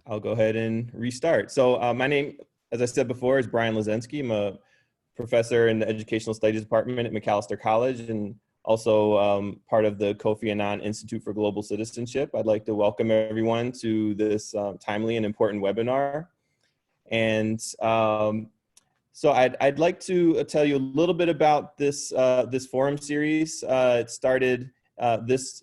I'll go ahead and restart. So my name, as I said before, is Brian Lazensky. I'm a professor in the Educational Studies Department at Macalester College and also part of the Kofi Annan Institute for Global Citizenship. I'd like to welcome everyone to this timely and important webinar. And so I'd like to tell you a little bit about this, this forum series. It started this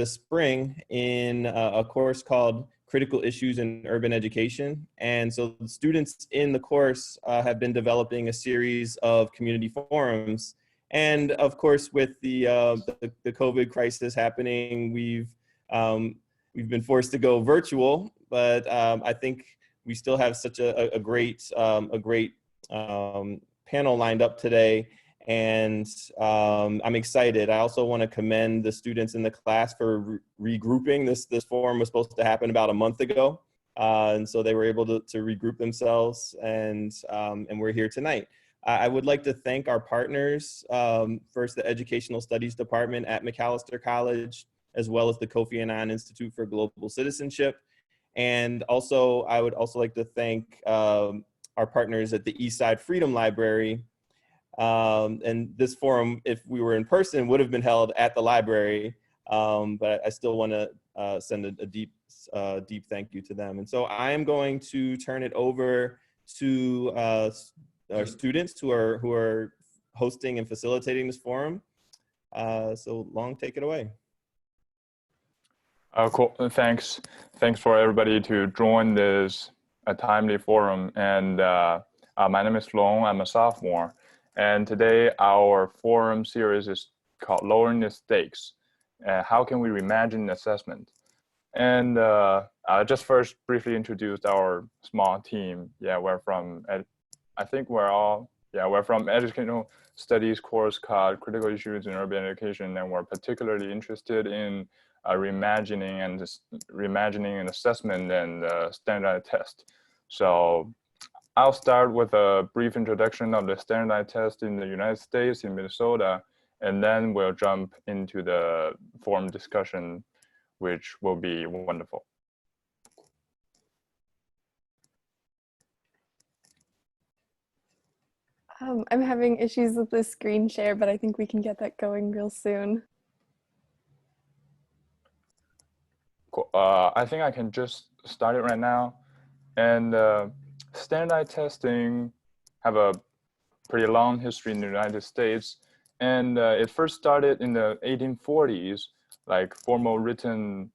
spring in a course called Critical Issues in Urban Education. And so the students in the course have been developing a series of community forums. And of course, with the COVID crisis happening, we've been forced to go virtual, but I think we still have such a great panel lined up today. And I'm excited. I also want to commend the students in the class for regrouping. This forum was supposed to happen about a month ago. And so they were able to regroup themselves, and we're here tonight. I would like to thank our partners, first the Educational Studies Department at Macalester College, as well as the Kofi Annan Institute for Global Citizenship. And also, I would also like to thank our partners at the Eastside Freedom Library. And this forum, if we were in person, would have been held at the library, but I still want to send a deep thank you to them. And so I am going to turn it over to our students who are hosting and facilitating this forum. So Long, take it away. Cool. Thanks for everybody to join this timely forum. And my name is Long. I'm a sophomore. And today our forum series is called Lowering the Stakes. How can we reimagine assessment? And just first briefly introduce our small team. Yeah, we're from, we're from Educational Studies course called Critical Issues in Urban Education, and we're particularly interested in reimagining and assessment and standardized test. So I'll start with a brief introduction of the standardized test in the United States, in Minnesota, and then we'll jump into the forum discussion, which will be wonderful. I'm having issues with the screen share, but I think we can get that going real soon. Cool. I think I can just start it right now. And standardized testing have a pretty long history in the United States. And it first started in the 1840s, like formal written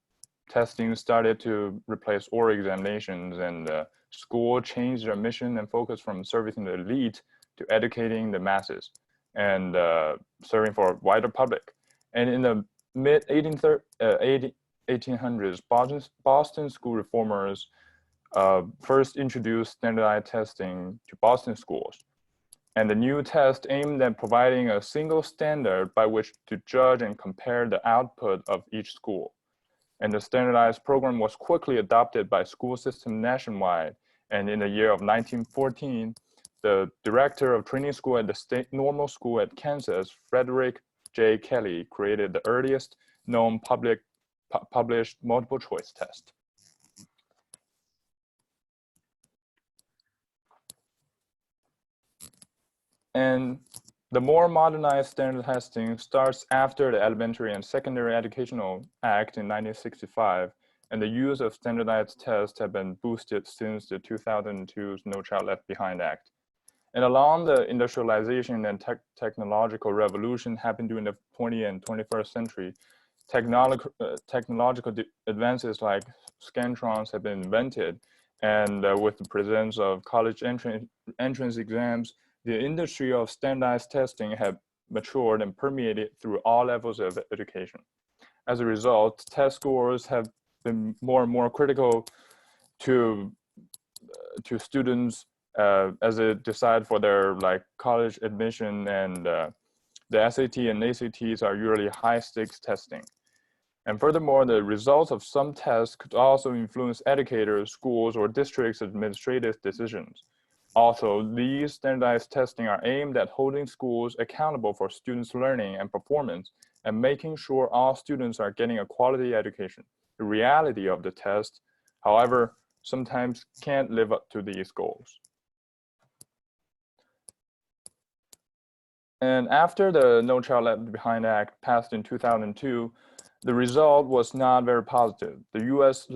testing started to replace oral examinations, and school changed their mission and focus from servicing the elite to educating the masses and serving for a wider public. And in the mid 1800s, Boston school reformers first introduced standardized testing to Boston schools. And the new test aimed at providing a single standard by which to judge and compare the output of each school. And the standardized program was quickly adopted by school systems nationwide. And in the year of 1914, the director of training school at the State Normal School at Kansas, Frederick J. Kelly, created the earliest known published multiple choice test. And the more modernized standard testing starts after the Elementary and Secondary Educational Act in 1965, and the use of standardized tests have been boosted since the 2002 No Child Left Behind Act. And along the industrialization and technological revolution happened during the 20th and 21st century, technological advances like scantrons have been invented, and with the presence of college entrance exams, the industry of standardized testing have matured and permeated through all levels of education. As a result, test scores have been more and more critical to students as they decide for their college admission, and the SAT and ACTs are usually high stakes testing. And furthermore, the results of some tests could also influence educators, schools, or districts' administrative decisions. Also, these standardized testing are aimed at holding schools accountable for students' learning and performance and making sure all students are getting a quality education. The reality of the test however, sometimes can't live up to these goals. And after the No Child Left Behind Act passed in 2002, the result was not very positive. The US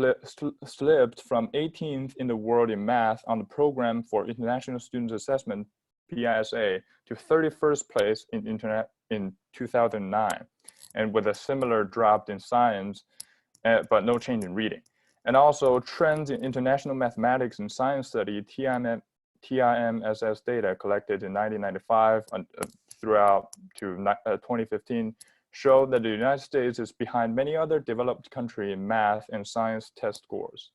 slipped from 18th in the world in math on the Program for International Student Assessment, PISA, to 31st place in 2009, and with a similar drop in science, but no change in reading. And also trends in international mathematics and science study, TIMSS data collected in 1995 throughout to 2015 show that the United States is behind many other developed countries in math and science test scores.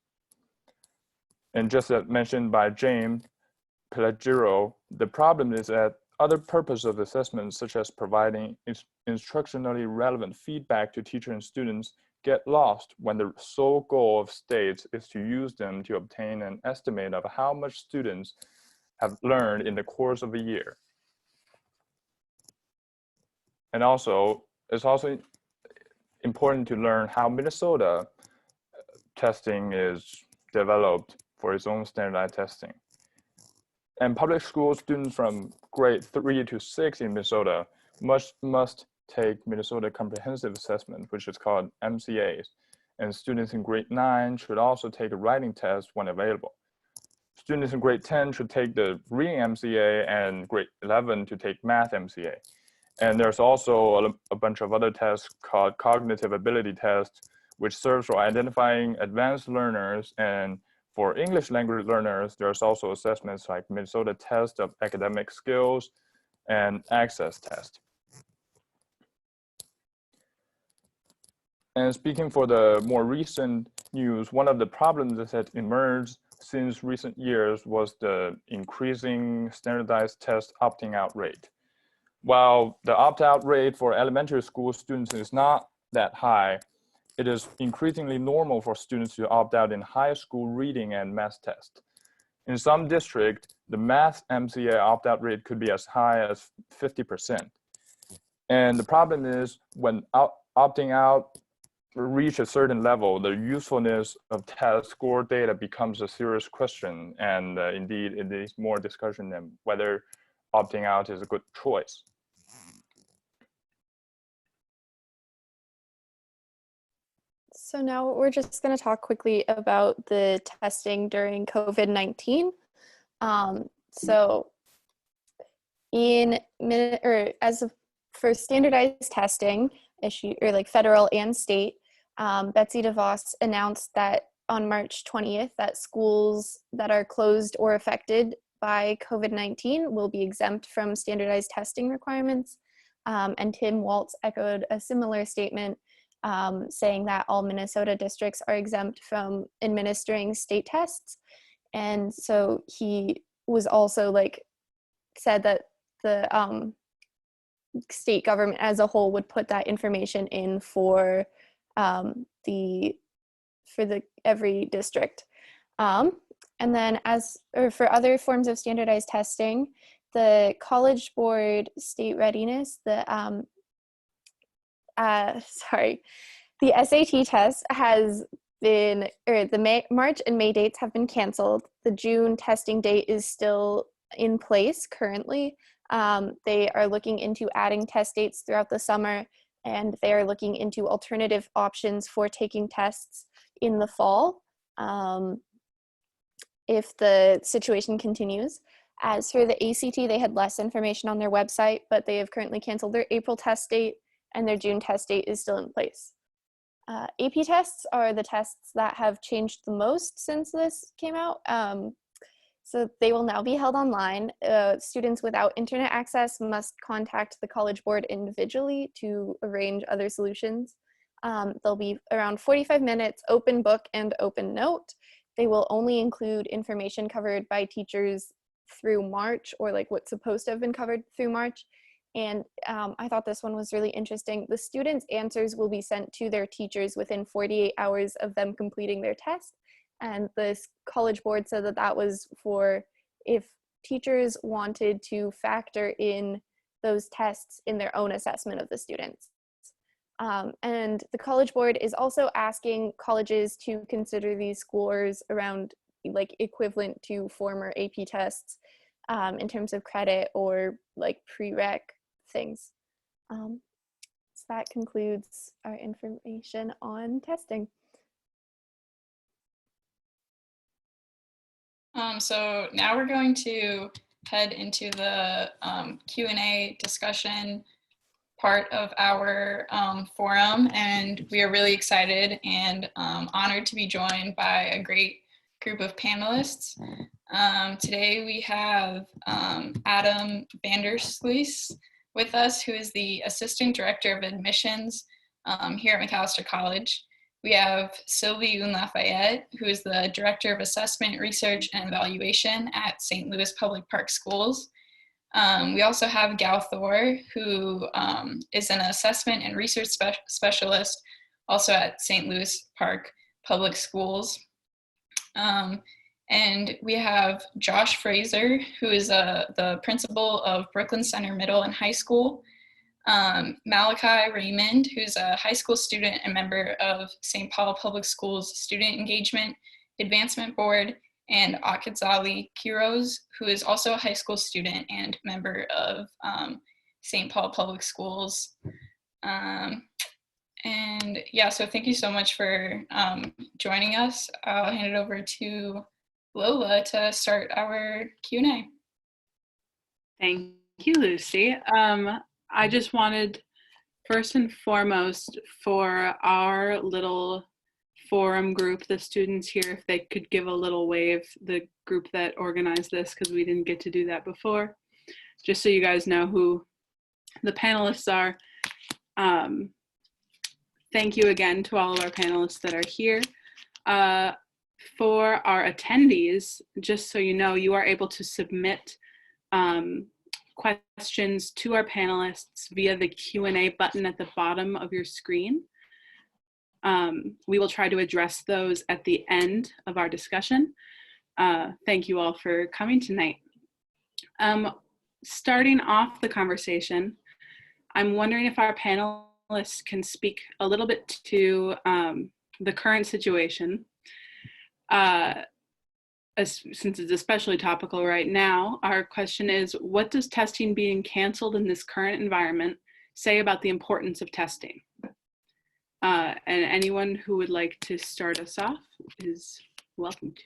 And just as mentioned by James Pelagiro, the problem is that other purposes of assessment, such as providing instructionally relevant feedback to teachers and students, get lost when the sole goal of states is to use them to obtain an estimate of how much students have learned in the course of a year. And also, it's also important to learn how Minnesota testing is developed for its own standardized testing. And public school students from grade 3 to 6 in Minnesota must take Minnesota Comprehensive Assessment, which is called MCAs. And students in grade 9 should also take a writing test when available. Students in grade 10 should take the reading MCA, and grade 11 to take math MCA. And there's also a bunch of other tests called cognitive ability tests, which serves for identifying advanced learners. And for English language learners, there's also assessments like Minnesota Test of Academic Skills and Access Test. And speaking for the more recent news, one of the problems that had emerged since recent years was the increasing standardized test opting out rate. While the opt-out rate for elementary school students is not that high, it is increasingly normal for students to opt out in high school reading and math tests. In some districts, the math MCA opt-out rate could be as high as 50%. And the problem is when opting out reach a certain level, the usefulness of test score data becomes a serious question. And indeed, it is more discussion than whether opting out is a good choice. So now we're just going to talk quickly about the testing during COVID-19. So for standardized testing issue, or like federal and state, Betsy DeVos announced that on March 20th that schools that are closed or affected by COVID-19 will be exempt from standardized testing requirements. And Tim Walz echoed a similar statement, saying that all Minnesota districts are exempt from administering state tests. And so he was also said that the state government as a whole would put that information in for every district. And then for other forms of standardized testing, the College Board State Readiness, the SAT test has been, the March and May dates have been canceled. The June testing date is still in place currently. They are looking into adding test dates throughout the summer, and they are looking into alternative options for taking tests in the fall if the situation continues. As for the ACT, they had less information on their website, but they have currently canceled their April test date, and their June test date is still in place. AP tests are the tests that have changed the most since this came out. So they will now be held online. Students without internet access must contact the College Board individually to arrange other solutions. They'll be around 45 minutes, open book and open note. They will only include information covered by teachers through March, or what's supposed to have been covered through March. And I thought this one was really interesting. The students' answers will be sent to their teachers within 48 hours of them completing their test. And the College Board said that that was for if teachers wanted to factor in those tests in their own assessment of the students. And the College Board is also asking colleges to consider these scores around like equivalent to former AP tests in terms of credit or like prereq things. So that concludes our information on testing. So now we're going to head into the Q&A discussion part of our forum, and we are really excited and honored to be joined by a great group of panelists. Today we have Adam Vandersluis with us, who is the Assistant Director of Admissions here at Macalester College. We have Silvy Un Lafayette, who is the Director of Assessment, Research, and Evaluation at St. Louis Public Park Schools. We also have Gao Thor, who is an assessment and research specialist, also at St. Louis Park Public Schools. And we have Josh Fraser, who is the principal of Brooklyn Center Middle and High School. Malachi Raymond, who's a high school student and member of St. Paul Public Schools Student Engagement Advancement Board, and Atquetzali Quiroz, who is also a high school student and member of St. Paul Public Schools. And yeah, so thank you so much for joining us. I'll hand it over to Lola to start our Q&A. Thank you, Lucy. I just wanted, first and foremost, for our little forum group, the students here, if they could give a little wave, the group that organized this, because we didn't get to do that before, just so you guys know who the panelists are. Thank you again to all of our panelists that are here. For our attendees, just so you know, you are able to submit questions to our panelists via the Q&A button at the bottom of your screen. We will try to address those at the end of our discussion. Thank you all for coming tonight. Starting off the conversation, I'm wondering if our panelists can speak a little bit to the current situation. Since it's especially topical right now, our question is, what does testing being canceled in this current environment say about the importance of testing? And anyone who would like to start us off is welcome to.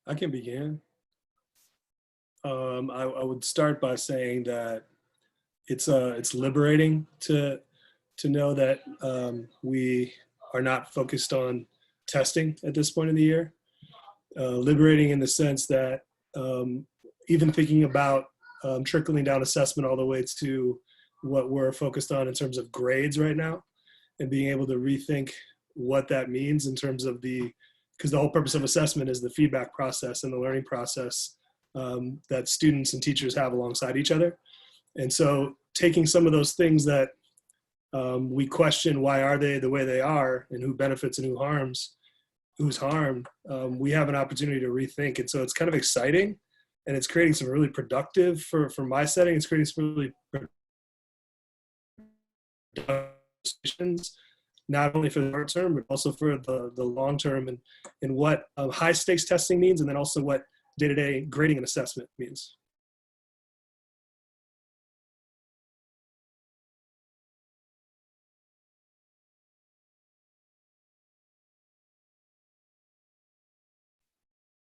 I can begin. I would start by saying that it's liberating to know that we are not focused on testing at this point in the year. Liberating in the sense that even thinking about trickling down assessment all the way to what we're focused on in terms of grades right now, and being able to rethink what that means in terms of because the whole purpose of assessment is the feedback process and the learning process that students and teachers have alongside each other. And so taking some of those things that we question, why are they the way they are, and who benefits and who's harmed, we have an opportunity to rethink. And so it's kind of exciting, and it's creating some really productive, for my setting, it's creating some really productive decisions, not only for the short term, but also for the long term, and what high stakes testing means, and then also what day-to-day grading and assessment means.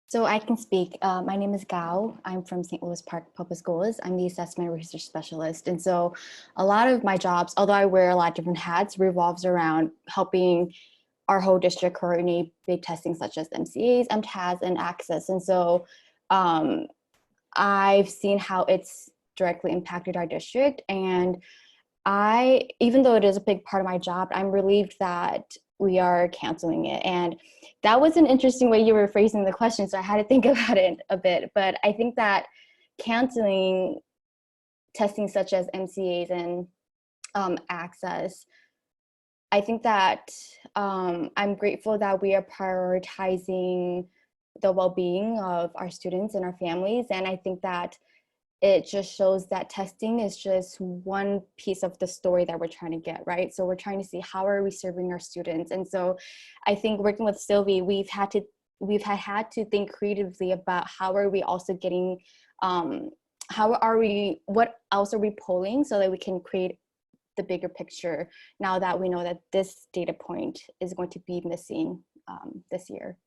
So I can speak. My name is Gao. I'm from St. Louis Park Public Schools. I'm the assessment research specialist. And so a lot of my jobs, although I wear a lot of different hats, revolves around helping our whole district coordinate big testing such as MCAs, MTAS, and Access. And so I've seen how it's directly impacted our district. And even though it is a big part of my job, I'm relieved that we are canceling it. And that was an interesting way you were phrasing the question, so I had to think about it a bit. But I think that canceling testing such as MCAs and Access, I think that I'm grateful that we are prioritizing the well-being of our students and our families. And I think that it just shows that testing is just one piece of the story that we're trying to get, right? So we're trying to see how are we serving our students. And so I think working with Silvy, we've had to think creatively about how are we also getting, what else are we pulling so that we can create the bigger picture now that we know that this data point is going to be missing this year.